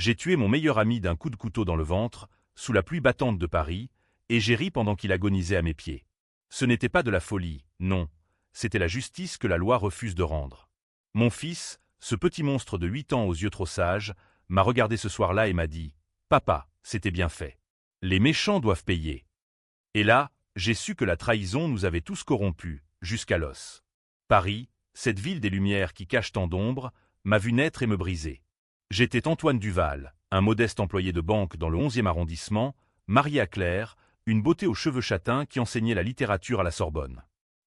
J'ai tué mon meilleur ami d'un coup de couteau dans le ventre, sous la pluie battante de Paris, et j'ai ri pendant qu'il agonisait à mes pieds. Ce n'était pas de la folie, non, c'était la justice que la loi refuse de rendre. Mon fils, ce petit monstre de 8 ans aux yeux trop sages, m'a regardé ce soir-là et m'a dit « Papa, c'était bien fait. Les méchants doivent payer. » Et là, j'ai su que la trahison nous avait tous corrompus, jusqu'à l'os. Paris, cette ville des Lumières qui cache tant d'ombre, m'a vu naître et me briser. J'étais Antoine Duval, un modeste employé de banque dans le 11e arrondissement, marié à Claire, une beauté aux cheveux châtains qui enseignait la littérature à la Sorbonne.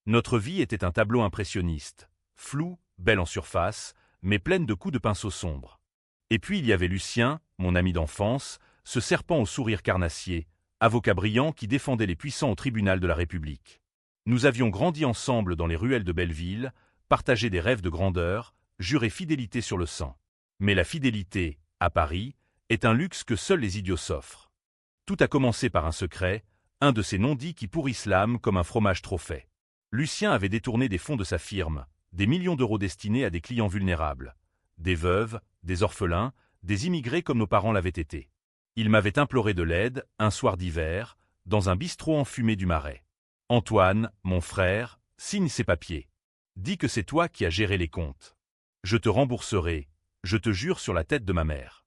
Notre vie était un tableau impressionniste, flou, belle en surface, mais pleine de coups de pinceau sombres. Et puis il y avait Lucien, mon ami d'enfance, ce serpent au sourire carnassier, avocat brillant qui défendait les puissants au tribunal de la République. Nous avions grandi ensemble dans les ruelles de Belleville, partagé des rêves de grandeur, juré fidélité sur le sang. Mais la fidélité, à Paris, est un luxe que seuls les idiots s'offrent. Tout a commencé par un secret, un de ces non-dits qui pourrissent l'âme comme un fromage trop fait. Lucien avait détourné des fonds de sa firme, des millions d'euros destinés à des clients vulnérables, des veuves, des orphelins, des immigrés comme nos parents l'avaient été. Il m'avait imploré de l'aide, un soir d'hiver, dans un bistrot enfumé du Marais. « Antoine, mon frère, signe ces papiers. Dis que c'est toi qui as géré les comptes. Je te rembourserai, je te jure sur la tête de ma mère. »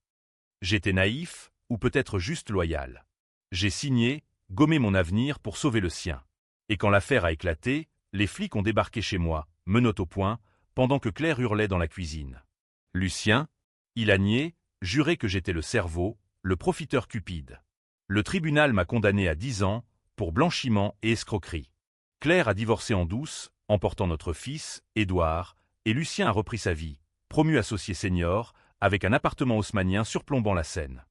J'étais naïf, ou peut-être juste loyal. J'ai signé, gommé mon avenir pour sauver le sien. Et quand l'affaire a éclaté, les flics ont débarqué chez moi, menottes au poing, pendant que Claire hurlait dans la cuisine. Lucien, il a nié, juré que j'étais le cerveau, le profiteur cupide. Le tribunal m'a condamné à 10 ans, pour blanchiment et escroquerie. Claire a divorcé en douce, emportant notre fils, Édouard, et Lucien a repris sa vie, promu associé senior, avec un appartement haussmannien surplombant la Seine.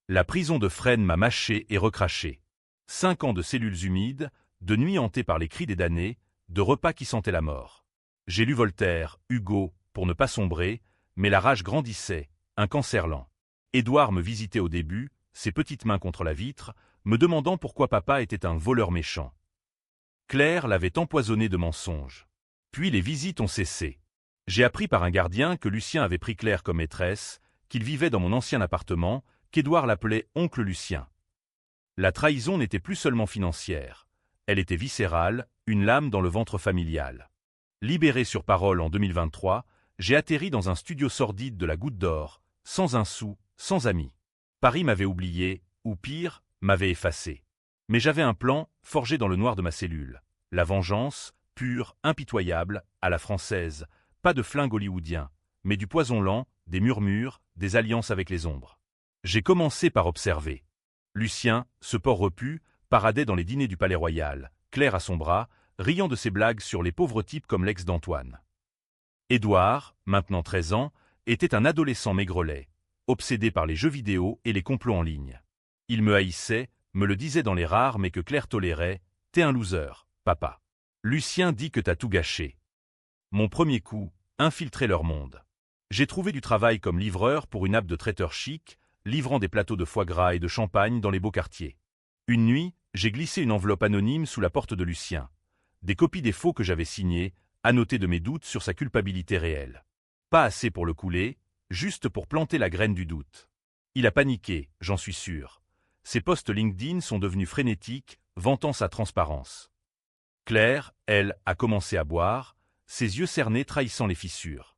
La prison de Fresnes m'a mâché et recraché. 5 ans de cellules humides, de nuits hantées par les cris des damnés, de repas qui sentaient la mort. J'ai lu Voltaire, Hugo, pour ne pas sombrer, mais la rage grandissait, un cancer lent. Édouard me visitait au début, ses petites mains contre la vitre, me demandant pourquoi papa était un voleur méchant. Claire l'avait empoisonné de mensonges. Puis les visites ont cessé. J'ai appris par un gardien que Lucien avait pris Claire comme maîtresse, qu'il vivait dans mon ancien appartement, qu'Édouard l'appelait oncle Lucien. La trahison n'était plus seulement financière. Elle était viscérale, une lame dans le ventre familial. Libéré sur parole en 2023, j'ai atterri dans un studio sordide de la Goutte d'Or, sans un sou, sans amis. Paris m'avait oublié, ou pire, m'avait effacé. Mais j'avais un plan, forgé dans le noir de ma cellule. La vengeance, pure, impitoyable, à la française, pas de flingue hollywoodien, mais du poison lent, des murmures, des alliances avec les ombres. J'ai commencé par observer. Lucien, ce porc repu, paradait dans les dîners du Palais Royal, Claire à son bras, riant de ses blagues sur les pauvres types comme l'ex d'Antoine. Édouard, maintenant 13 ans, était un adolescent maigrelet, obsédé par les jeux vidéo et les complots en ligne. Il me haïssait, me le disait dans les rares mais que Claire tolérait, « T'es un loser, papa. » Lucien dit que t'as tout gâché. Mon premier coup, infiltrer leur monde. J'ai trouvé du travail comme livreur pour une app de traiteur chic, livrant des plateaux de foie gras et de champagne dans les beaux quartiers. Une nuit, j'ai glissé une enveloppe anonyme sous la porte de Lucien. Des copies des faux que j'avais signés, annotées de mes doutes sur sa culpabilité réelle. Pas assez pour le couler, juste pour planter la graine du doute. Il a paniqué, j'en suis sûr. Ses posts LinkedIn sont devenus frénétiques, vantant sa transparence. Claire, elle, a commencé à boire, ses yeux cernés trahissant les fissures.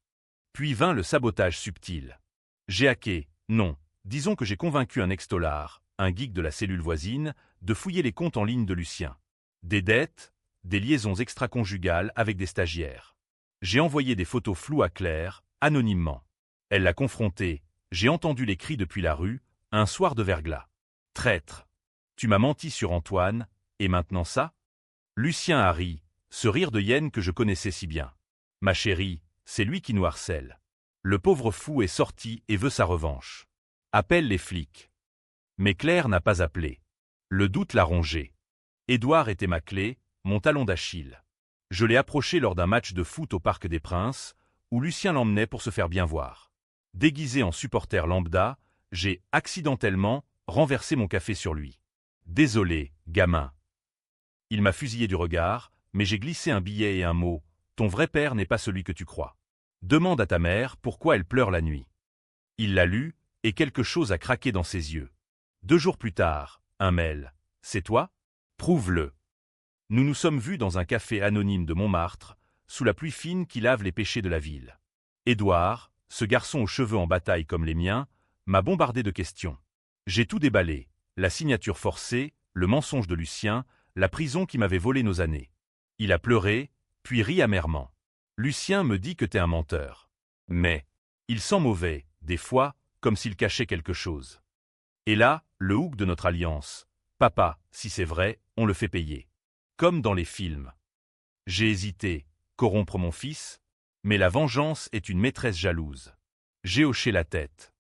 Puis vint le sabotage subtil. J'ai hacké, non, disons que j'ai convaincu un ex-tolard, un geek de la cellule voisine, de fouiller les comptes en ligne de Lucien. Des dettes, des liaisons extra-conjugales avec des stagiaires. J'ai envoyé des photos floues à Claire, anonymement. Elle l'a confronté, j'ai entendu les cris depuis la rue, un soir de verglas. Traître. Tu m'as menti sur Antoine, et maintenant ça? Lucien a ri, ce rire de hyène que je connaissais si bien. Ma chérie, c'est lui qui nous harcèle. Le pauvre fou est sorti et veut sa revanche. Appelle les flics. Mais Claire n'a pas appelé. Le doute l'a rongé. Édouard était ma clé, mon talon d'Achille. Je l'ai approché lors d'un match de foot au Parc des Princes, où Lucien l'emmenait pour se faire bien voir. Déguisé en supporter lambda, j'ai, accidentellement, renversé mon café sur lui. Désolé, gamin. Il m'a fusillé du regard, mais j'ai glissé un billet et un mot. Ton vrai père n'est pas celui que tu crois. Demande à ta mère pourquoi elle pleure la nuit. Il l'a lu, et quelque chose a craqué dans ses yeux. 2 jours plus tard, un mail. « C'est toi? Prouve-le. » Nous nous sommes vus dans un café anonyme de Montmartre, sous la pluie fine qui lave les péchés de la ville. Édouard, ce garçon aux cheveux en bataille comme les miens, m'a bombardé de questions. J'ai tout déballé, la signature forcée, le mensonge de Lucien, la prison qui m'avait volé nos années. Il a pleuré, puis ri amèrement. Lucien me dit que t'es un menteur. Mais il sent mauvais, des fois, comme s'il cachait quelque chose. Et là, le hook de notre alliance. Papa, si c'est vrai, on le fait payer. Comme dans les films. J'ai hésité, corrompre mon fils, mais la vengeance est une maîtresse jalouse. J'ai hoché la tête.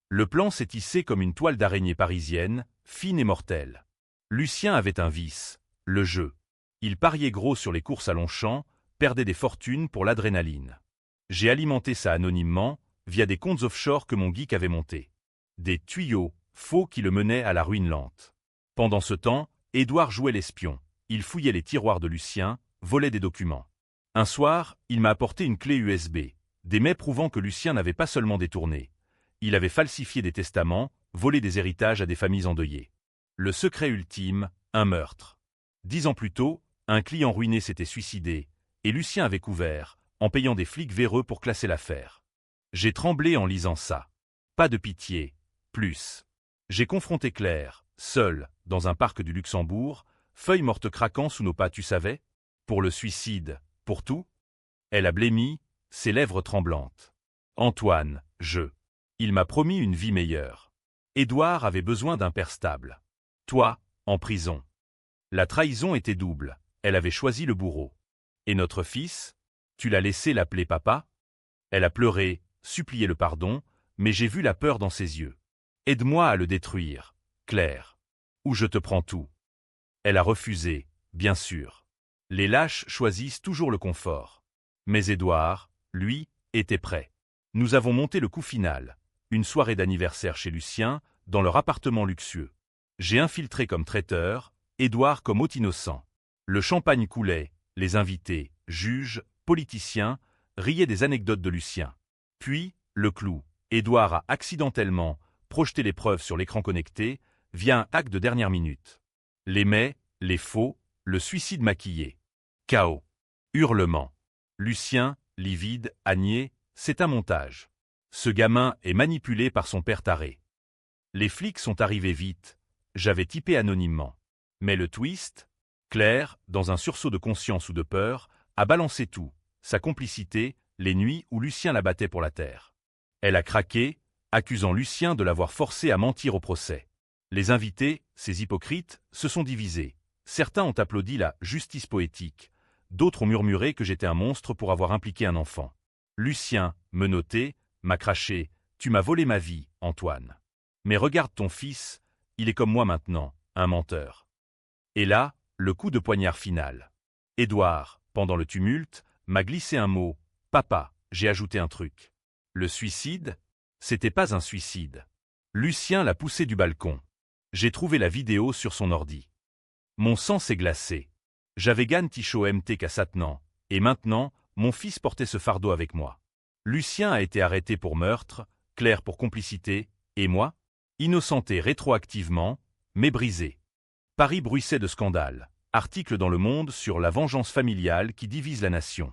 Le plan s'est tissé comme une toile d'araignée parisienne, fine et mortelle. Lucien avait un vice, le jeu. Il pariait gros sur les courses à Longchamp, perdait des fortunes pour l'adrénaline. J'ai alimenté ça anonymement, via des comptes offshore que mon geek avait montés. Des tuyaux, faux qui le menaient à la ruine lente. Pendant ce temps, Édouard jouait l'espion. Il fouillait les tiroirs de Lucien, volait des documents. Un soir, il m'a apporté une clé USB, des mets prouvant que Lucien n'avait pas seulement détourné. Il avait falsifié des testaments, volé des héritages à des familles endeuillées. Le secret ultime, un meurtre. 10 ans plus tôt, un client ruiné s'était suicidé, et Lucien avait couvert, en payant des flics véreux pour classer l'affaire. J'ai tremblé en lisant ça. Pas de pitié, plus. J'ai confronté Claire, seule, dans un parc du Luxembourg, feuille morte craquant sous nos pas, tu savais? Pour le suicide, pour tout? Elle a blêmi, ses lèvres tremblantes. Antoine, il m'a promis une vie meilleure. Édouard avait besoin d'un père stable. Toi, en prison. La trahison était double, elle avait choisi le bourreau. Et notre fils? Tu l'as laissé l'appeler papa? Elle a pleuré, supplié le pardon, mais j'ai vu la peur dans ses yeux. Aide-moi à le détruire, Claire. Ou je te prends tout. Elle a refusé, bien sûr. Les lâches choisissent toujours le confort. Mais Édouard, lui, était prêt. Nous avons monté le coup final, une soirée d'anniversaire chez Lucien, dans leur appartement luxueux. J'ai infiltré comme traiteur, Édouard comme hôte innocent. Le champagne coulait, les invités, juges, politiciens, riaient des anecdotes de Lucien. Puis, le clou, Édouard a accidentellement projeté les preuves sur l'écran connecté, via un hack de dernière minute. Les mets, les faux, le suicide maquillé. Chaos. Hurlements. Lucien, livide, Agnès, c'est un montage. Ce gamin est manipulé par son père taré. Les flics sont arrivés vite. J'avais typé anonymement. Mais le twist, Claire, dans un sursaut de conscience ou de peur, a balancé tout, sa complicité, les nuits où Lucien la battait pour la terre. Elle a craqué, accusant Lucien de l'avoir forcé à mentir au procès. Les invités, ces hypocrites, se sont divisés. Certains ont applaudi la justice poétique, d'autres ont murmuré que j'étais un monstre pour avoir impliqué un enfant. Lucien, menotté, m'a craché « Tu m'as volé ma vie, Antoine. Mais regarde ton fils, il est comme moi maintenant, un menteur. » Et là, le coup de poignard final. Édouard, pendant le tumulte, m'a glissé un mot « Papa, j'ai ajouté un truc. » Le suicide? C'était pas un suicide. Lucien l'a poussé du balcon. J'ai trouvé la vidéo sur son ordi. Mon sang s'est glacé. J'avais Gann Tichot MT Satnan, et maintenant, mon fils portait ce fardeau avec moi. Lucien a été arrêté pour meurtre, Claire pour complicité, et moi, innocenté rétroactivement, mais brisé. Paris bruissait de scandales. Article dans Le Monde sur la vengeance familiale qui divise la nation.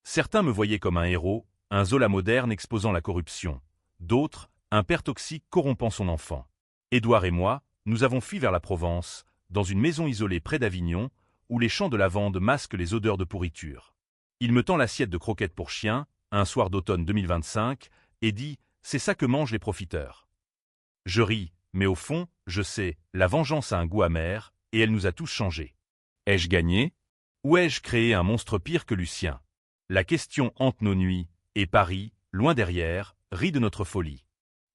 Certains me voyaient comme un héros, un Zola moderne exposant la corruption. D'autres, un père toxique corrompant son enfant. Édouard et moi, nous avons fui vers la Provence, dans une maison isolée près d'Avignon, où les champs de lavande masquent les odeurs de pourriture. Il me tend l'assiette de croquettes pour chien, un soir d'automne 2025, et dit « C'est ça que mangent les profiteurs ». Je ris, mais au fond, je sais, la vengeance a un goût amer, et elle nous a tous changés. Ai-je gagné? Ou ai-je créé un monstre pire que Lucien? La question hante nos nuits, et Paris, loin derrière, rit de notre folie.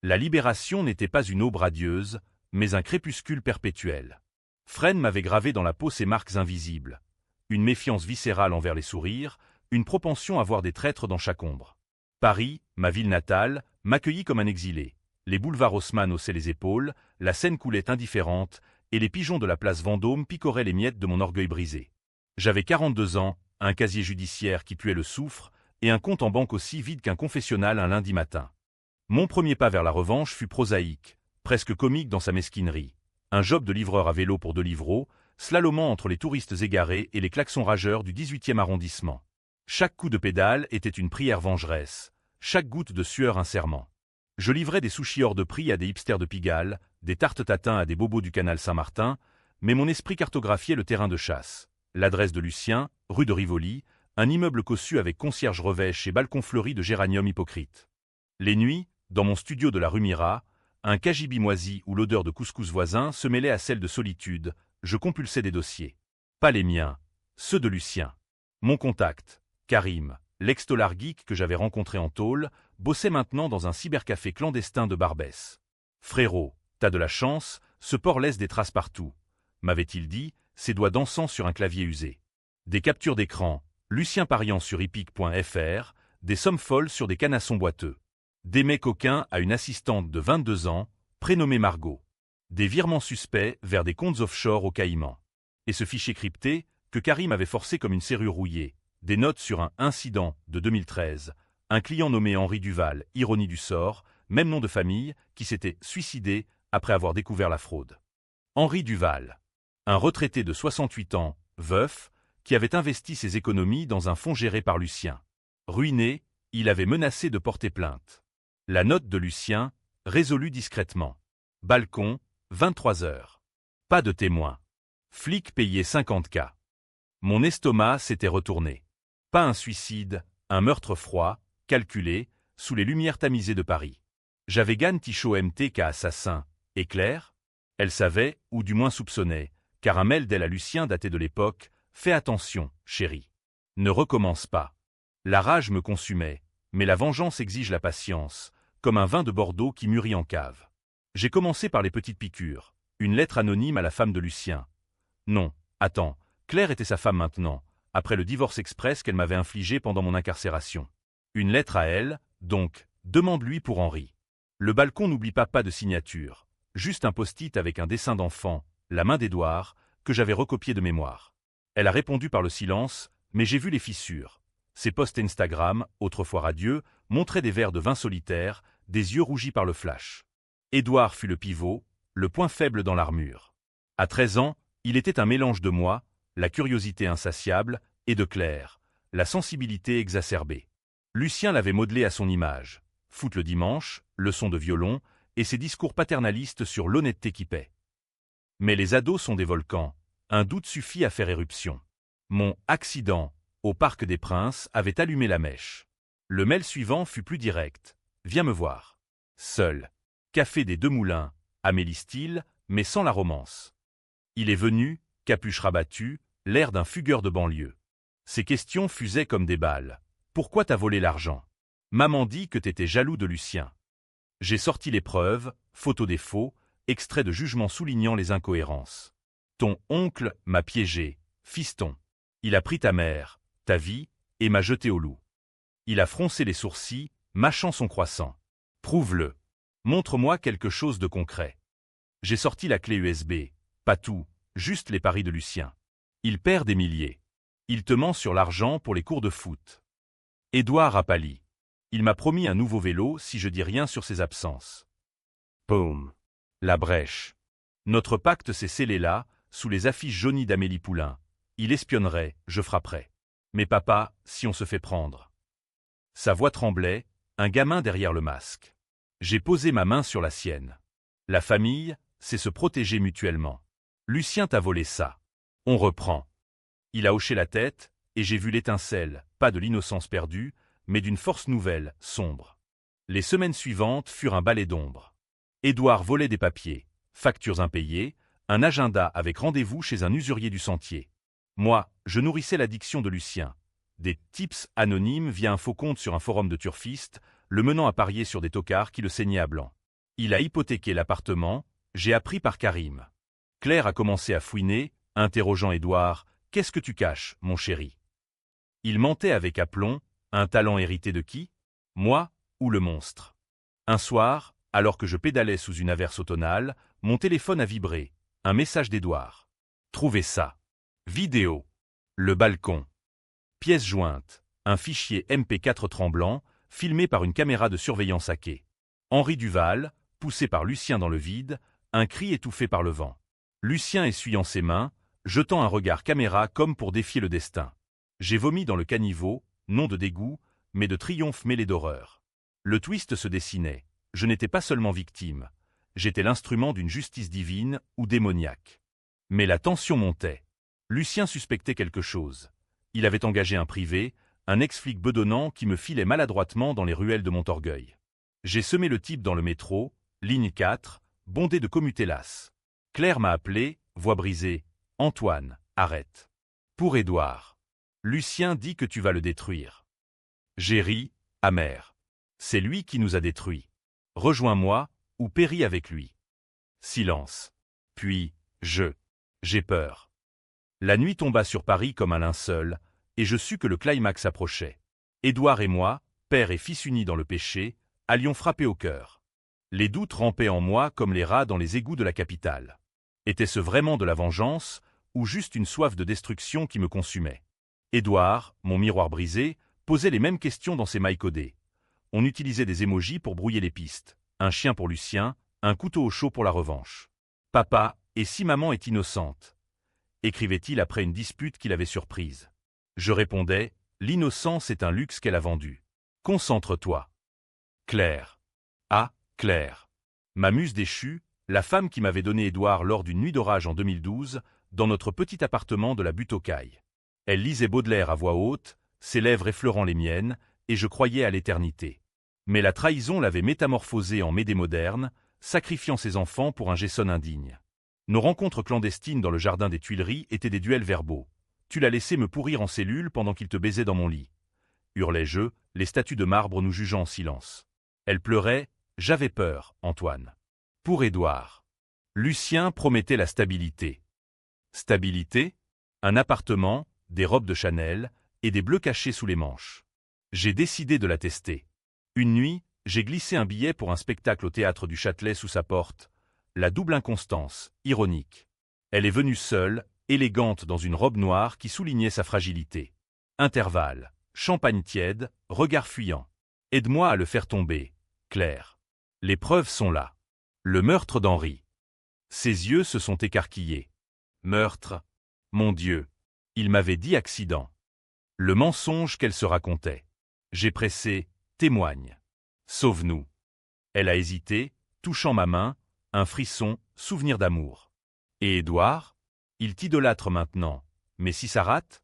La libération n'était pas une aube radieuse, mais un crépuscule perpétuel. Fresne m'avait gravé dans la peau ces marques invisibles. Une méfiance viscérale envers les sourires, une propension à voir des traîtres dans chaque ombre. Paris, ma ville natale, m'accueillit comme un exilé. Les boulevards Haussmann haussaient les épaules, la Seine coulait indifférente, et les pigeons de la place Vendôme picoraient les miettes de mon orgueil brisé. J'avais 42 ans, un casier judiciaire qui puait le soufre, et un compte en banque aussi vide qu'un confessionnal un lundi matin. Mon premier pas vers la revanche fut prosaïque, presque comique dans sa mesquinerie. Un job de livreur à vélo pour Deliveroo, slalomant entre les touristes égarés et les klaxons rageurs du 18e arrondissement. Chaque coup de pédale était une prière vengeresse, chaque goutte de sueur un serment. Je livrais des sushis hors de prix à des hipsters de Pigalle, des tartes tatin à des bobos du canal Saint-Martin, mais mon esprit cartographiait le terrain de chasse. L'adresse de Lucien, rue de Rivoli, un immeuble cossu avec concierge revêche et balcon fleuri de géranium hypocrite. Les nuits, dans mon studio de la rue Mira, un cagibi moisi où l'odeur de couscous voisin se mêlait à celle de solitude, je compulsais des dossiers. Pas les miens, ceux de Lucien. Mon contact, Karim, l'ex-tolard geek que j'avais rencontré en tôle, bossait maintenant dans un cybercafé clandestin de Barbès. Frérot, t'as de la chance, ce port laisse des traces partout, m'avait-il dit, ses doigts dansant sur un clavier usé. Des captures d'écran, Lucien pariant sur hippique.fr, des sommes folles sur des canassons boiteux. Des mecs coquins à une assistante de 22 ans, prénommée Margot. Des virements suspects vers des comptes offshore aux Caïmans. Et ce fichier crypté, que Karim avait forcé comme une serrure rouillée. Des notes sur un incident de 2013. Un client nommé Henri Duval, ironie du sort, même nom de famille, qui s'était suicidé après avoir découvert la fraude. Henri Duval. Un retraité de 68 ans, veuf, qui avait investi ses économies dans un fonds géré par Lucien. Ruiné, il avait menacé de porter plainte. La note de Lucien, résolue discrètement. Balcon, 23 heures. Pas de témoin. Flic payé 50K. Mon estomac s'était retourné. Pas un suicide, un meurtre froid, calculé, sous les lumières tamisées de Paris. J'avais Gann Tichot MTK assassin, et Claire? Elle savait, ou du moins soupçonnait, car un mail d'elle à Lucien datait de l'époque, « Fais attention, chérie. Ne recommence pas. » La rage me consumait, mais la vengeance exige la patience, comme un vin de Bordeaux qui mûrit en cave. J'ai commencé par les petites piqûres, une lettre anonyme à la femme de Lucien. Non, attends, Claire était sa femme maintenant, après le divorce express qu'elle m'avait infligé pendant mon incarcération. Une lettre à elle, donc, demande-lui pour Henri. Le balcon n'oublie pas de signature, juste un post-it avec un dessin d'enfant, la main d'Édouard, que j'avais recopié de mémoire. Elle a répondu par le silence, mais j'ai vu les fissures. Ses posts Instagram, autrefois radieux, montraient des verres de vin solitaire, des yeux rougis par le flash. Édouard fut le pivot, le point faible dans l'armure. À 13 ans, il était un mélange de moi, la curiosité insatiable, et de Claire, la sensibilité exacerbée. Lucien l'avait modelé à son image. Foot le dimanche, leçon de violon, et ses discours paternalistes sur l'honnêteté qui paie. Mais les ados sont des volcans, un doute suffit à faire éruption. Mon « accident » au Parc des Princes avait allumé la mèche. Le mail suivant fut plus direct. « Viens me voir. » Seul. Café des Deux Moulins, Amélie Style, mais sans la romance. Il est venu, capuche rabattue, l'air d'un fugueur de banlieue. Ses questions fusaient comme des balles. « Pourquoi t'as volé l'argent ? Maman dit que t'étais jaloux de Lucien. » J'ai sorti les preuves, photos des faux, extraits de jugements soulignant les incohérences. Ton oncle m'a piégé, fiston. Il a pris ta mère, ta vie, et m'a jeté au loup. Il a froncé les sourcils, mâchant son croissant. Prouve-le. Montre-moi quelque chose de concret. J'ai sorti la clé USB, pas tout, juste les paris de Lucien. Il perd des milliers. Il te ment sur l'argent pour les cours de foot. Édouard a pâli. Il m'a promis un nouveau vélo si je dis rien sur ses absences. Boum. La brèche. Notre pacte s'est scellé là, sous les affiches jaunies d'Amélie Poulain. Il espionnerait, je frapperais. Mais papa, si on se fait prendre. Sa voix tremblait, un gamin derrière le masque. J'ai posé ma main sur la sienne. La famille, c'est se protéger mutuellement. Lucien t'a volé ça. On reprend. Il a hoché la tête, et j'ai vu l'étincelle, pas de l'innocence perdue, mais d'une force nouvelle, sombre. Les semaines suivantes furent un balai d'ombre. Édouard volait des papiers, factures impayées, un agenda avec rendez-vous chez un usurier du Sentier. Moi, je nourrissais l'addiction de Lucien. Des tips anonymes via un faux compte sur un forum de turfistes, le menant à parier sur des tocards qui le saignaient à blanc. Il a hypothéqué l'appartement, j'ai appris par Karim. Claire a commencé à fouiner, interrogeant Édouard, « Qu'est-ce que tu caches, mon chéri ?» Il mentait avec aplomb, un talent hérité de qui? Moi ou le monstre? Un soir, alors que je pédalais sous une averse automnale, mon téléphone a vibré, un message d'Édouard. Trouvez ça. Vidéo. Le balcon. Pièce jointe, un fichier MP4 tremblant, filmé par une caméra de surveillance hackée. Henri Duval, poussé par Lucien dans le vide, un cri étouffé par le vent. Lucien essuyant ses mains, jetant un regard caméra comme pour défier le destin. J'ai vomi dans le caniveau, non de dégoût, mais de triomphe mêlé d'horreur. Le twist se dessinait. Je n'étais pas seulement victime. J'étais l'instrument d'une justice divine ou démoniaque. Mais la tension montait. Lucien suspectait quelque chose. Il avait engagé un privé, un ex-flic bedonnant qui me filait maladroitement dans les ruelles de Montorgueil. J'ai semé le type dans le métro, ligne 4, bondé de commutélas. Claire m'a appelé, voix brisée. « Antoine, arrête. » Pour Édouard. Lucien dit que tu vas le détruire. J'ai ri, amer. C'est lui qui nous a détruits. Rejoins-moi, ou péris avec lui. Silence. Puis, j'ai peur. La nuit tomba sur Paris comme un linceul, et je sus que le climax approchait. Édouard et moi, père et fils unis dans le péché, allions frapper au cœur. Les doutes rampaient en moi comme les rats dans les égouts de la capitale. Était-ce vraiment de la vengeance, ou juste une soif de destruction qui me consumait? Édouard, mon miroir brisé, posait les mêmes questions dans ses mailles codées. On utilisait des émojis pour brouiller les pistes. Un chien pour Lucien, un couteau au chaud pour la revanche. « Papa, et si maman est innocente ?» écrivait-il après une dispute qu'il avait surprise. Je répondais, « L'innocence est un luxe qu'elle a vendu. Concentre-toi. » Claire. Ah, Claire. Ma muse déchue, la femme qui m'avait donné Édouard lors d'une nuit d'orage en 2012, dans notre petit appartement de la butte aux Cailles. Elle lisait Baudelaire à voix haute, ses lèvres effleurant les miennes, et je croyais à l'éternité. Mais la trahison l'avait métamorphosée en Médée moderne, sacrifiant ses enfants pour un Jason indigne. Nos rencontres clandestines dans le jardin des Tuileries étaient des duels verbaux. Tu l'as laissé me pourrir en cellule pendant qu'il te baisait dans mon lit. Hurlais-je, les statues de marbre nous jugeant en silence. Elle pleurait, j'avais peur, Antoine. Pour Édouard. Lucien promettait la stabilité. Stabilité? Un appartement, des robes de Chanel et des bleus cachés sous les manches. J'ai décidé de la tester. Une nuit, j'ai glissé un billet pour un spectacle au théâtre du Châtelet sous sa porte. La double inconstance, ironique. Elle est venue seule, élégante dans une robe noire qui soulignait sa fragilité. Intervalle, champagne tiède, regard fuyant. Aide-moi à le faire tomber, Claire. Les preuves sont là. Le meurtre d'Henri. Ses yeux se sont écarquillés. Meurtre. Mon Dieu. Il m'avait dit accident. Le mensonge qu'elle se racontait. J'ai pressé, témoigne. Sauve-nous. Elle a hésité, touchant ma main, un frisson, souvenir d'amour. Et Édouard? Il t'idolâtre maintenant, mais si ça rate?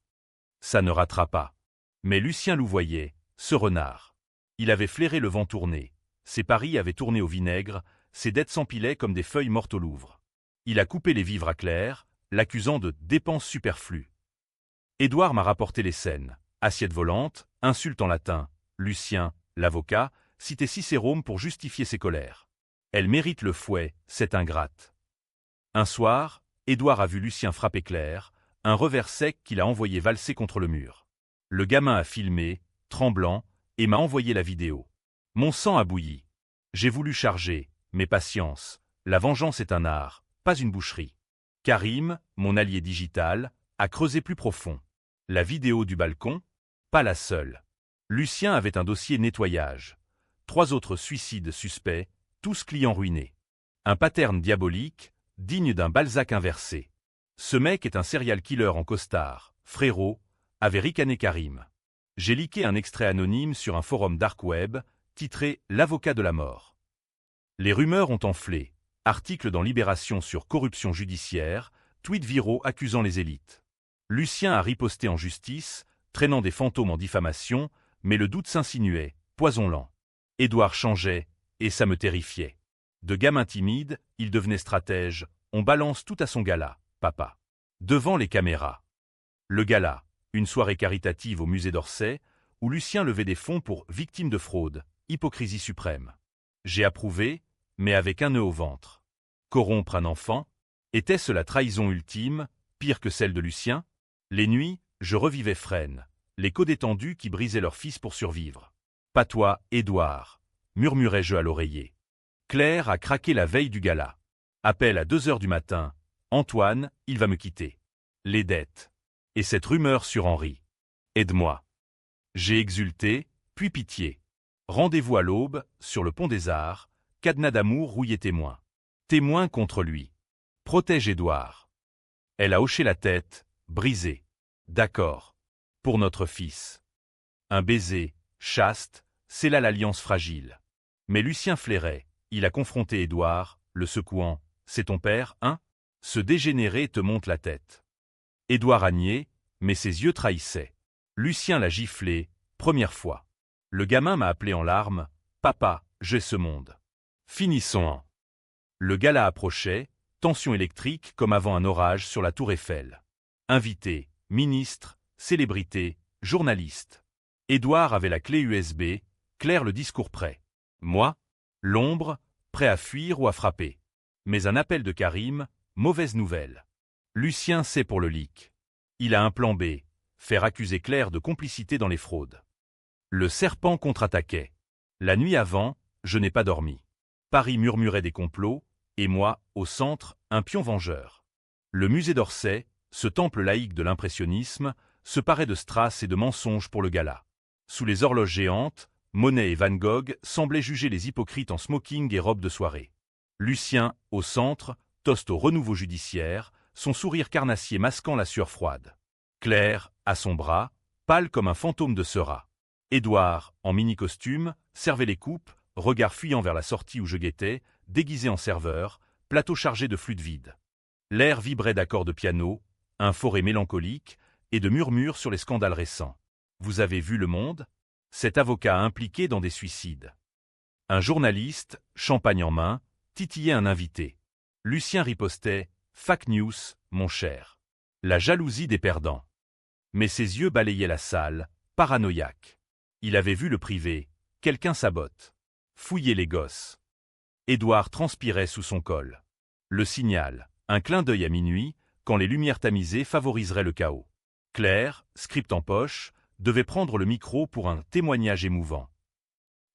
Ça ne ratera pas. Mais Lucien louvoyait, ce renard. Il avait flairé le vent tourné. Ses paris avaient tourné au vinaigre, ses dettes s'empilaient comme des feuilles mortes au Louvre. Il a coupé les vivres à Claire, l'accusant de dépenses superflues. Édouard m'a rapporté les scènes. Assiette volante, insulte en latin. Lucien, l'avocat, citait Cicérone pour justifier ses colères. Elle mérite le fouet, cette ingrate. Un soir, Édouard a vu Lucien frapper Claire, un revers sec qu'il a envoyé valser contre le mur. Le gamin a filmé, tremblant, et m'a envoyé la vidéo. Mon sang a bouilli. J'ai voulu charger, mais patience. La vengeance est un art, pas une boucherie. Karim, mon allié digital, a creusé plus profond. La vidéo du balcon? Pas la seule. Lucien avait un dossier nettoyage. 3 autres suicides suspects, tous clients ruinés. Un pattern diabolique, digne d'un Balzac inversé. Ce mec est un serial killer en costard, frérot, avait ricané Karim. J'ai leaké un extrait anonyme sur un forum dark web, titré « L'avocat de la mort ». Les rumeurs ont enflé. Articles dans Libération sur corruption judiciaire, tweets viraux accusant les élites. Lucien a riposté en justice, traînant des fantômes en diffamation, mais le doute s'insinuait, poison lent. Édouard changeait, et ça me terrifiait. De gamin timide, il devenait stratège, on balance tout à son gala, papa. Devant les caméras. Le gala, une soirée caritative au musée d'Orsay, où Lucien levait des fonds pour victimes de fraude, hypocrisie suprême. J'ai approuvé, mais avec un nœud au ventre. Corrompre un enfant? Était-ce la trahison ultime, pire que celle de Lucien? Les nuits, je revivais Fresnes, les codétendus qui brisaient leur fils pour survivre. Pas toi, Édouard, murmurai-je à l'oreiller. Claire a craqué la veille du gala. Appel à 2 heures du matin. Antoine, il va me quitter. Les dettes. Et cette rumeur sur Henri. Aide-moi. J'ai exulté, puis pitié. Rendez-vous à l'aube, sur le pont des Arts, Cadenas d'amour rouillé témoin. Témoin contre lui. Protège Édouard. Elle a hoché la tête, brisée. D'accord. Pour notre fils. Un baiser, chaste, c'est là l'alliance fragile. Mais Lucien flairait, il a confronté Édouard, le secouant. C'est ton père, hein? Ce dégénéré te monte la tête. Édouard a nié, mais ses yeux trahissaient. Lucien l'a giflé, première fois. Le gamin m'a appelé en larmes. Papa, j'ai ce monde. Finissons. Le gala approchait, tension électrique comme avant un orage sur la tour Eiffel. Invités, ministres, célébrités, journalistes. Édouard avait la clé USB, Claire le discours prêt. Moi, l'ombre, prêt à fuir ou à frapper. Mais un appel de Karim, mauvaise nouvelle. Lucien sait pour le leak. Il a un plan B, faire accuser Claire de complicité dans les fraudes. Le serpent contre-attaquait. La nuit avant, je n'ai pas dormi. Paris murmurait des complots, et moi, au centre, un pion vengeur. Le musée d'Orsay, ce temple laïque de l'impressionnisme, se parait de strass et de mensonges pour le gala. Sous les horloges géantes, Monet et Van Gogh semblaient juger les hypocrites en smoking et robe de soirée. Lucien, au centre, toste au renouveau judiciaire, son sourire carnassier masquant la sueur froide. Claire, à son bras, pâle comme un fantôme de Seurat. Édouard, en mini-costume, servait les coupes, regard fuyant vers la sortie où je guettais, déguisé en serveur, plateau chargé de flûte vide. L'air vibrait d'accords de piano, un forêt mélancolique, et de murmures sur les scandales récents. Vous avez vu Le Monde? Cet avocat impliqué dans des suicides. Un journaliste, champagne en main, titillait un invité. Lucien ripostait, fake news, mon cher. La jalousie des perdants. Mais ses yeux balayaient la salle, paranoïaque. Il avait vu le privé, quelqu'un sabote. Fouiller les gosses. Édouard transpirait sous son col. Le signal, un clin d'œil à minuit, quand les lumières tamisées favoriseraient le chaos. Claire, script en poche, devait prendre le micro pour un témoignage émouvant.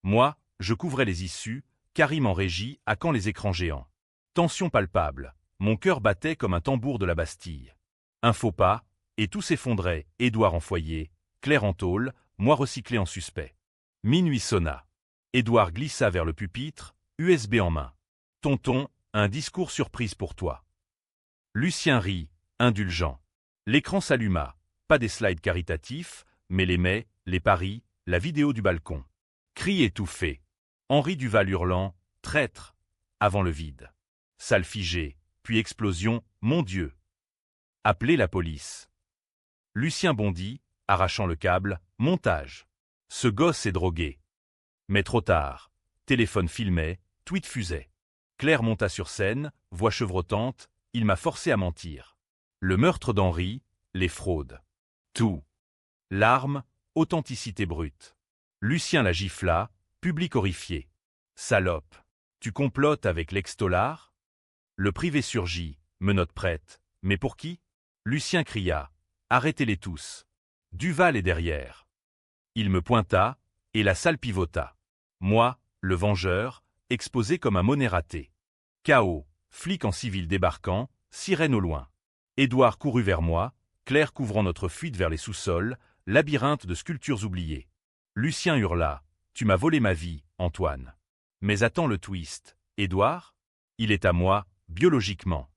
Moi, je couvrais les issues, Karim en régie, à quand les écrans géants. Tension palpable, mon cœur battait comme un tambour de la Bastille. Un faux pas, et tout s'effondrait, Édouard en foyer, Claire en tôle, moi recyclé en suspect. Minuit sonna. Édouard glissa vers le pupitre, USB en main. Tonton, un discours surprise pour toi. Lucien rit, indulgent. L'écran s'alluma, pas des slides caritatifs, mais les mets, les paris, la vidéo du balcon. Cri étouffé. Henri Duval hurlant, traître, avant le vide. Salle figée, puis explosion, mon Dieu. Appelez la police. Lucien bondit, arrachant le câble, montage. Ce gosse est drogué. Mais trop tard. Téléphone filmait, tweet fusait. Claire monta sur scène, voix chevrotante, il m'a forcé à mentir. Le meurtre d'Henri, les fraudes. Tout. Larmes, authenticité brute. Lucien la gifla, public horrifié. Salope. Tu complotes avec l'ex-Tollard? Le privé surgit, menotte prête. Mais pour qui? Lucien cria. Arrêtez-les tous. Duval est derrière. Il me pointa, et la salle pivota. Moi, le vengeur, exposé comme un monnaie raté. Chaos, flic en civil débarquant, sirène au loin. Édouard courut vers moi, Claire couvrant notre fuite vers les sous-sols, labyrinthe de sculptures oubliées. Lucien hurla. Tu m'as volé ma vie, Antoine. Mais attends le twist. Édouard? Il est à moi, biologiquement.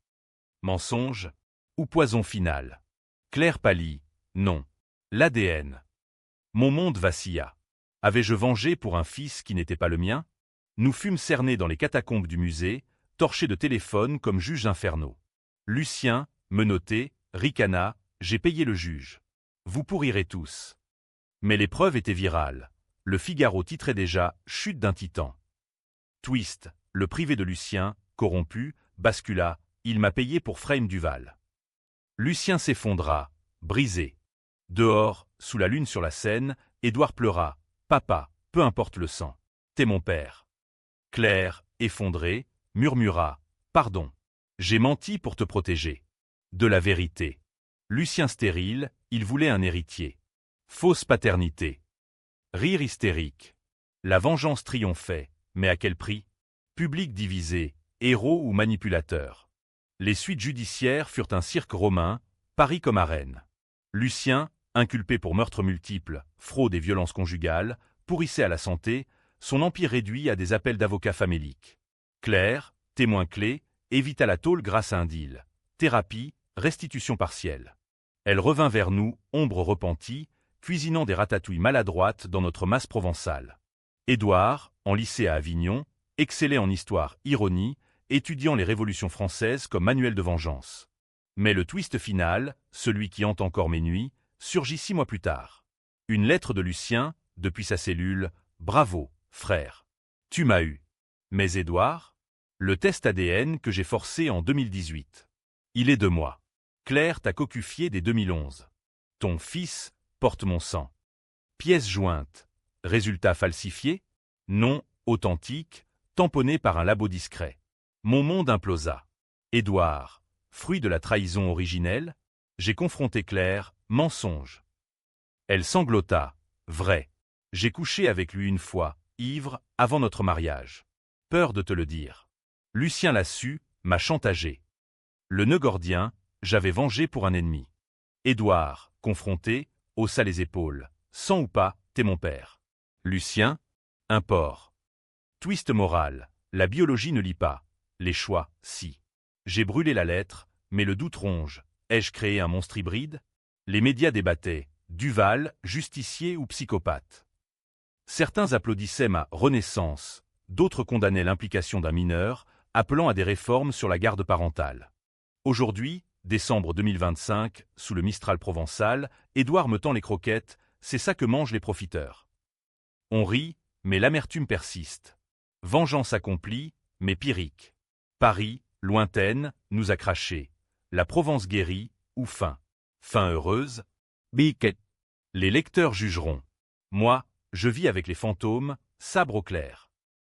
Mensonge? Ou poison final? Claire pâlit. Non. L'ADN. Mon monde vacilla. Avais-je vengé pour un fils qui n'était pas le mien? Nous fûmes cernés dans les catacombes du musée, torchés de téléphones comme juges infernaux. Lucien, menotté, ricana, j'ai payé le juge. Vous pourrirez tous. Mais l'épreuve était virale. Le Figaro titrait déjà « Chute d'un titan ». Twist, le privé de Lucien, corrompu, bascula, il m'a payé pour Frame Duval. Lucien s'effondra, brisé. Dehors, sous la lune sur la Seine, Édouard pleura. Papa, peu importe le sang. T'es mon père. Claire, effondrée, murmura. Pardon. J'ai menti pour te protéger. De la vérité. Lucien stérile, il voulait un héritier. Fausse paternité. Rire hystérique. La vengeance triomphait, mais à quel prix? Public divisé, héros ou manipulateur. Les suites judiciaires furent un cirque romain, Paris comme arène. Lucien, inculpé pour meurtres multiples, fraude et violences conjugales, pourrissait à la santé, son empire réduit à des appels d'avocats faméliques. Claire, témoin clé, évita la tôle grâce à un deal. Thérapie, restitution partielle. Elle revint vers nous, ombre repentie, cuisinant des ratatouilles maladroites dans notre masse provençale. Édouard, en lycée à Avignon, excellait en histoire, ironie, étudiant les révolutions françaises comme manuel de vengeance. Mais le twist final, celui qui hante encore mes nuits, surgit 6 mois plus tard. Une lettre de Lucien, depuis sa cellule. Bravo, frère. Tu m'as eu. Mais Édouard? Le test ADN que j'ai forcé en 2018. Il est de moi. Claire t'a cocufié dès 2011. Ton fils porte mon sang. Pièce jointe. Résultat falsifié? Non, authentique, tamponné par un labo discret. Mon monde implosa. Édouard, fruit de la trahison originelle? J'ai confronté Claire, mensonge. Elle sanglota. Vrai. J'ai couché avec lui une fois, ivre, avant notre mariage. Peur de te le dire. Lucien l'a su, m'a chantagé. Le nœud gordien, j'avais vengé pour un ennemi. Édouard, confronté, haussa les épaules. Sang ou pas, t'es mon père. Lucien, un porc. Twist moral, la biologie ne lit pas. Les choix, si. J'ai brûlé la lettre, mais le doute ronge. Ai-je créé un monstre hybride? Les médias débattaient. Duval, justicier ou psychopathe. Certains applaudissaient ma renaissance, d'autres condamnaient l'implication d'un mineur, appelant à des réformes sur la garde parentale. Aujourd'hui, décembre 2025, sous le Mistral provençal, Édouard me tend les croquettes, c'est ça que mangent les profiteurs. On rit, mais l'amertume persiste. Vengeance accomplie, mais pyrrhique. Paris, lointaine, nous a craché. La Provence guérie, ou fin. Fin heureuse? Biquet. Les lecteurs jugeront. Moi, je vis avec les fantômes, sabre au clair.